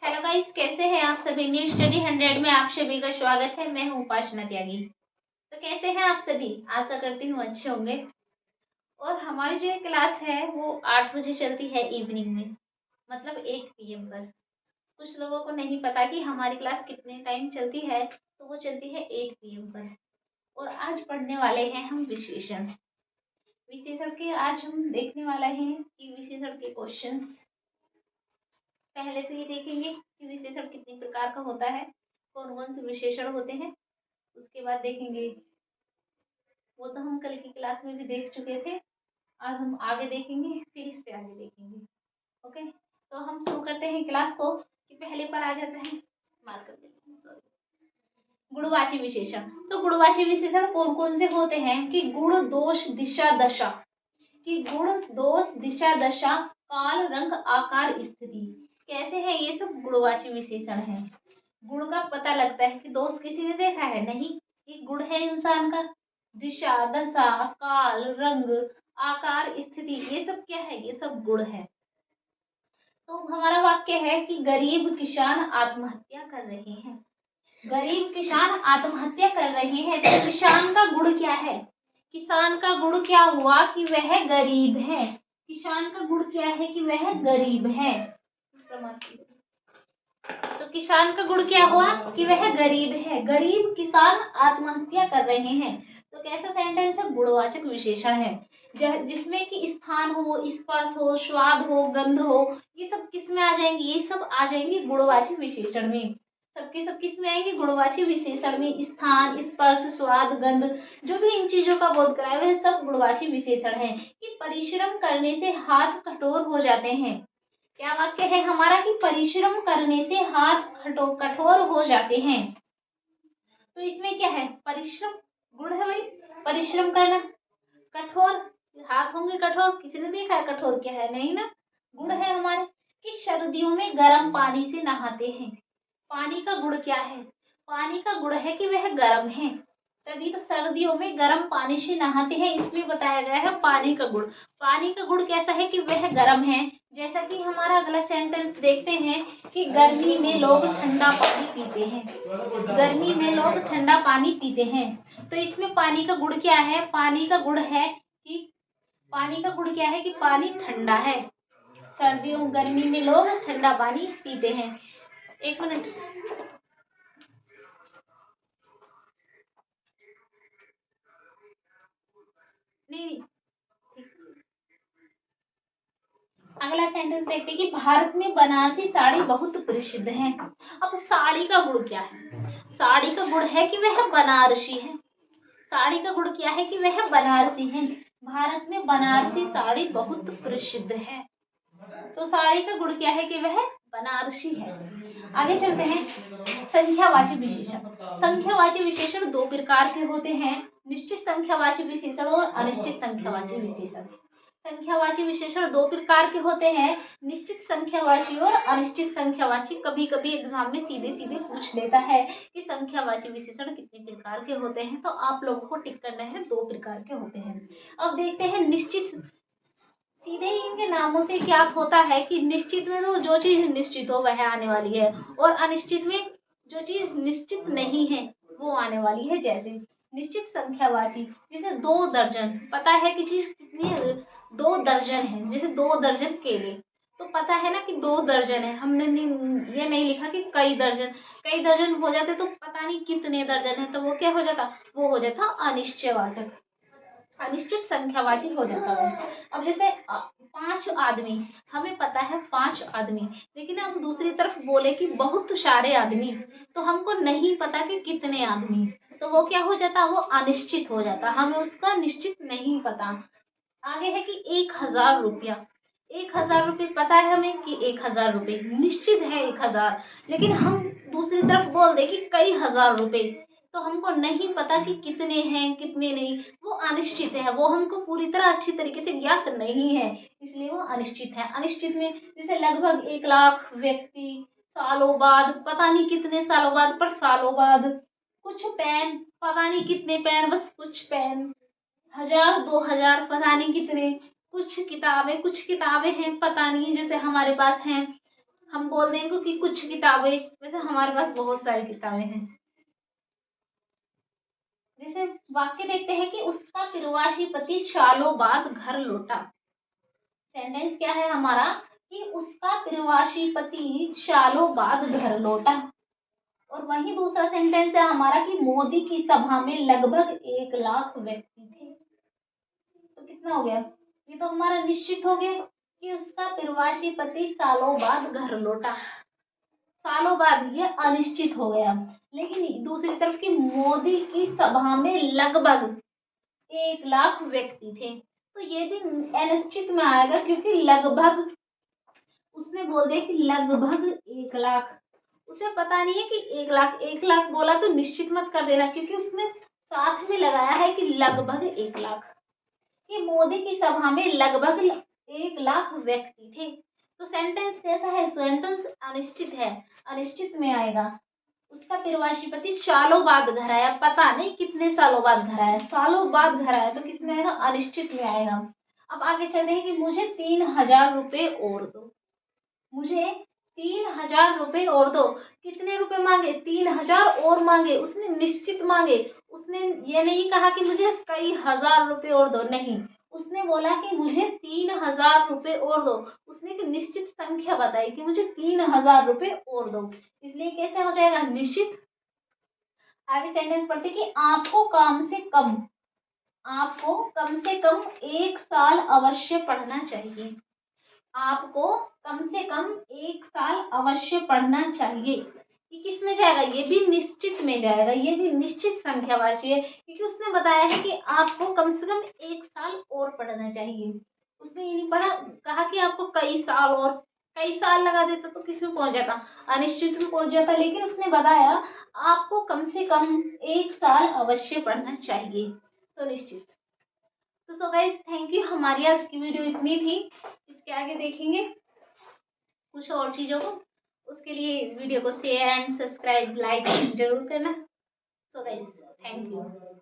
Hello guys, कैसे हैं आप सभी। न्यू स्टडी 100 में आप सभी का स्वागत है। मैं हूं उपासना त्यागी। तो कैसे हैं आप सभी, आशा करती हूँ अच्छे होंगे। और हमारी जो क्लास है वो 8 बजे चलती है इवनिंग में, मतलब 8 PM पर। कुछ लोगों को नहीं पता कि हमारी क्लास कितने टाइम चलती है, तो वो चलती है 8 PM पर। और आज पढ़ने वाले हैं हम विशेषण। विशेषण के आज हम देखने वाला है कि विशेषण के क्वेश्चंस। पहले तो ये देखेंगे कि विशेषण कितने प्रकार का होता है, कौन कौन से विशेषण होते हैं। उसके बाद देखेंगे, वो तो हम कल की क्लास में भी देख चुके थे। आज हम आगे देखेंगे, फिर इससे आगे देखेंगे। ओके, तो हम शुरू करते हैं क्लास को। कि पहले पर आ जाता है, मार्क कर देते हैं, सॉरी। गुणवाची विशेषण। तो गुणवाची विशेषण कौन कौन से होते हैं कि गुण, दोष, दिशा, दशा। कि गुण, दोष, दिशा, दशा, काल, रंग, आकार, स्थिति। कैसे है ये सब गुणवाची विशेषण है। गुण का पता लगता है कि दोस्त किसी ने देखा है नहीं, ये गुण है इंसान का। दिशा, दशा, काल, रंग, आकार, स्थिति, ये सब क्या है, ये सब गुण है। तो हमारा वाक्य है कि गरीब किसान आत्महत्या कर रहे हैं। गरीब किसान आत्महत्या कर रहे हैं, तो किसान का गुण क्या है। किसान का गुण क्या हुआ कि वह गरीब है। किसान का गुण क्या है कि वह गरीब है। तो किसान का गुण क्या हुआ कि वह गरीब है। गरीब किसान आत्महत्या कर रहे हैं। तो कैसा सेंटेंस है, गुणवाचक विशेषण है। जिसमें कि स्थान हो, स्पर्श हो, स्वाद हो, गंध हो, ये सब किस में आ जाएंगे, ये सब आ जाएंगे गुणवाची विशेषण में। सबके सब किस में आएंगे, गुणवाची विशेषण में। स्थान, स्पर्श, स्वाद, गंध, जो भी इन चीजों का बोध कराए वह सब गुणवाची विशेषण है। कि परिश्रम करने से हाथ कठोर हो जाते हैं। क्या वाक्य है हमारा कि परिश्रम करने से हाथ कठोर हो जाते हैं। तो इसमें क्या है, परिश्रम गुण है भाई, परिश्रम करना। कठोर, हाथ होंगे कठोर, किसी ने देखा है कठोर क्या है, नहीं ना, गुण है हमारे। कि सर्दियों में गर्म पानी से नहाते हैं। पानी का गुण क्या है, पानी का गुण है कि वह गर्म है, तभी तो सर्दियों में गर्म पानी से नहाते हैं। इसमें बताया गया है पानी का गुण। पानी का गुण कैसा है कि वह गर्म है। जैसा कि हमारा अगला सेंटेंस देखते हैं कि गर्मी में लोग ठंडा पानी पीते हैं। गर्मी में लोग ठंडा पानी पीते हैं। तो इसमें पानी का गुण क्या है, पानी का गुण है कि पानी का गुण क्या है कि पानी ठंडा है। सर्दियों गर्मी में लोग ठंडा पानी पीते हैं। एक मिनट, नहीं, अगला सेंटेंस देखते हैं कि भारत में बनारसी साड़ी बहुत प्रसिद्ध है। अब साड़ी का गुण क्या है, साड़ी का गुण है कि वह बनारसी है। साड़ी का गुण क्या है कि वह बनारसी है। भारत में बनारसी साड़ी बहुत प्रसिद्ध है। तो साड़ी का गुण क्या है कि वह बनारसी है। आगे चलते हैं, संख्यावाची विशेषण। संख्यावाची विशेषण दो प्रकार के होते हैं, निश्चित संख्यावाची विशेषण और अनिश्चित संख्यावाची विशेषण। संख्यावाची विशेषण दो प्रकार के होते हैं, निश्चित संख्यावाची और अनिश्चित संख्यावाची। कभी कभी एग्जाम में सीधे सीधे पूछ लेता है कि संख्यावाची विशेषण कितने प्रकार के होते हैं, तो आप लोगों को टिक करना है, दो प्रकार के होते हैं। अब देखते हैं निश्चित। सीधे ही इनके नामों से ज्ञात होता है कि निश्चित में तो जो चीज निश्चित हो वह आने वाली है, और अनिश्चित में जो चीज निश्चित नहीं है वो आने वाली है। जैसे निश्चित संख्यावाची, जैसे 2 दर्जन, पता है कि चीज कितनी है, 2 दर्जन है। जैसे 2 दर्जन केले, तो पता है ना कि 2 दर्जन है। हमने ये नहीं लिखा कि कई दर्जन। कई दर्जन हो जाते तो पता नहीं कितने दर्जन है, तो वो क्या हो जाता, वो हो जाता अनिश्चयवाचक, अनिश्चित संख्यावाची हो जाता है। अब जैसे 5 आदमी, हमें पता है 5 आदमी, लेकिन हम दूसरी तरफ बोले कि बहुत सारे आदमी, तो हमको नहीं पता कि कितने आदमी, तो वो क्या हो जाता, वो अनिश्चित हो जाता, हमें उसका निश्चित नहीं पता। आगे है कि 1000 रुपया। 1000 रुपये पता है हमें कि 1000 रुपये निश्चित है 1000, लेकिन हम दूसरी तरफ बोल दे कि कई हजार रुपए, तो हमको नहीं पता कि कितने हैं कितने नहीं, वो अनिश्चित है, वो हमको पूरी तरह अच्छी तरीके से ज्ञात नहीं है, इसलिए वो अनिश्चित है। अनिश्चित में जैसे लगभग 1 लाख व्यक्ति, सालों बाद, पता नहीं कितने सालों बाद, पर सालों बाद, कुछ पेन, पता नहीं कितने पेन, बस कुछ पेन, 1000 2000 पता नहीं कितने, कुछ किताबें हैं पता नहीं, जैसे हमारे पास हैं हम बोल देंगे कि कुछ किताबें, वैसे हमारे पास बहुत सारी किताबें हैं। जैसे वाक्य देखते हैं कि उसका प्रवासी पति सालों बाद घर लौटा। सेंटेंस क्या है हमारा कि उसका प्रवासी पति सालों बाद घर लौटा। और वही दूसरा सेंटेंस है हमारा कि मोदी की सभा में लगभग 1 लाख व्यक्ति थे। तो कितना हो गया, ये तो हमारा निश्चित हो गया कि उसका प्रवासी पति सालों बाद घर लौटा। सालों बाद ये अनिश्चित हो गया। लेकिन दूसरी तरफ की मोदी की सभा में लगभग 1 लाख व्यक्ति थे, तो ये भी अनिश्चित में आएगा क्योंकि लगभग उसने बोल दिया कि लगभग 1 लाख। उसे पता नहीं है कि 1 लाख, 1 लाख बोला तो निश्चित मत कर देना क्योंकि उसने साथ में लगाया है कि लगभग 1 लाख। कि मोदी की सभा में लगभग 1 लाख व्यक्ति थे। तो सेंटेंस कैसा है, सेंटेंस अनिश्चित है, अनिश्चित में आएगा। उसका प्रवासी पति सालों बाद घर आया, पता नहीं कितने सालों बाद घर आया, सालों बाद घर आया, तो किसमें आएगा, अनिश्चित में आएगा। अब आगे चलते हैं कि मुझे 3,000 रुपए और दो। मुझे 3,000 रुपए और दो। कितने रुपए मांगे, 3,000 और मांगे, उसने निश्चित मांगे। उसने ये नहीं कहा कि मुझे कई हजार रुपए और दो, नहीं, उसने बोला कि मुझे 3,000 रुपए और दो। उसने एक निश्चित संख्या बताई कि मुझे 3,000 रुपए और दो, इसलिए कैसे हो जाएगा, निश्चित। आगे सेंटेंस पढ़ते कि आपको कम से कम 1 साल अवश्य पढ़ना चाहिए। आपको कम से कम 1 साल अवश्य पढ़ना चाहिए। ये किस में जाएगा, ये भी निश्चित में जाएगा, ये भी निश्चित संख्यावाची है क्योंकि उसने बताया है कि आपको कम से कम 1 साल और पढ़ना चाहिए। उसने ये नहीं पढ़ा, कहा कि आपको कई साल, और कई साल लगा देता तो किस में पहुंच जाता, अनिश्चित में पहुंच जाता। लेकिन उसने बताया आपको कम से कम 1 साल अवश्य पढ़ना चाहिए, तो निश्चित। तो सो गाइस, थैंक यू। हमारी आज की वीडियो इतनी थी, इसके आगे देखेंगे कुछ और चीजों को। उसके लिए वीडियो को शेयर एंड सब्सक्राइब लाइक जरूर करना। So guys, thank you.